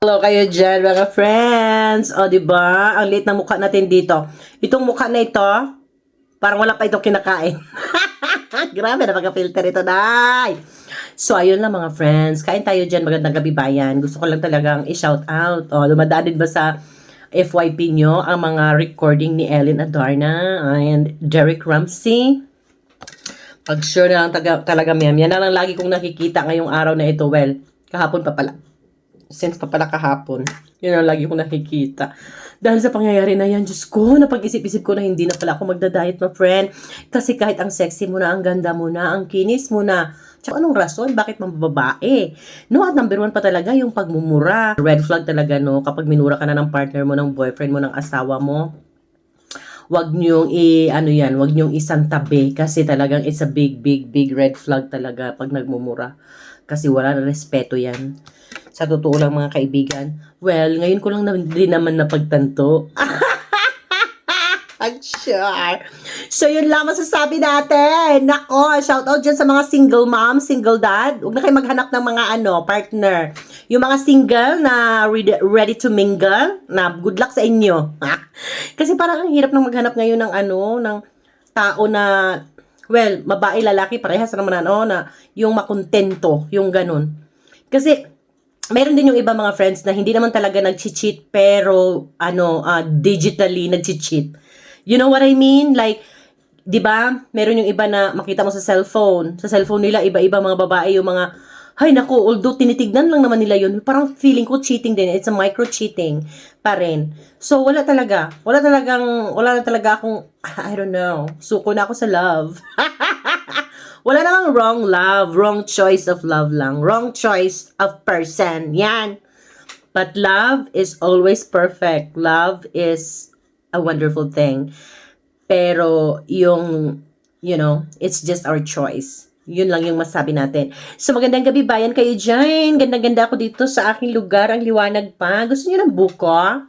Hello kayo dyan, mga friends. O, diba? Ang liit na mukha natin dito. Itong mukha na ito, parang wala pa itong kinakain. Grabe na pagka-filter ito, day. So, ayun lang mga friends. Kain tayo dyan. Magandang gabi bayan. Gusto ko lang talagang i-shout out. O, dumadaan din ba sa FYP nyo ang mga recording ni Ellen Adarna and Derek Ramsey? Pag sure na lang talaga, ma'am. Yan na lang lagi kong nakikita ngayong araw na ito. Well, kahapon pa pala. Since pa pala kahapon. Yun ang lagi kong nakikita. Dahil sa pangyayari na yan, Diyos ko, napag-isip-isip ko na hindi na pala ako magda-diet, my friend. Kasi kahit ang sexy mo na, ang ganda mo na, ang kinis mo na, tsaka anong rason? Bakit mambabae? No, at number one pa talaga yung pagmumura. Red flag talaga, no? Kapag minura ka na ng partner mo, ng boyfriend mo, ng asawa mo, wag niyong wag niyong isang tabi kasi talagang it's a big red flag talaga pag nagmumura. Kasi wala na respeto yan. Sa totoo lang mga kaibigan. Well, ngayon ko lang din naman napagtanto. Sure. So, yun lang masasabi natin. Nako, shout out dyan sa mga single mom, single dad. Huwag na kayo maghanap ng mga partner. Yung mga single na ready to mingle, na good luck sa inyo. Kasi parang ang hirap nang maghanap ngayon ng ng tao na, well, babae, lalaki, parehas naman na yung makontento, yung ganun. Kasi, meron din yung iba mga friends na hindi naman talaga nag-cheat pero digitally nag-cheat. You know what I mean? Like, 'di ba? Meron yung iba na makita mo sa cellphone. Sa cellphone nila iba-iba mga babae yung mga hay nako, although tinitignan lang naman nila yun, parang feeling ko cheating din. It's a micro-cheating pa rin. So, wala na talaga akong, I don't know, suko na ako sa love. Wala namang wrong love, wrong choice of love lang, wrong choice of person, yan. But love is always perfect. Love is a wonderful thing. Pero it's just our choice. Yun lang yung masabi natin. So, magandang gabi bayan kayo dyan. Ganda-ganda ako dito sa aking lugar. Ang liwanag pa. Gusto niyo ng buko?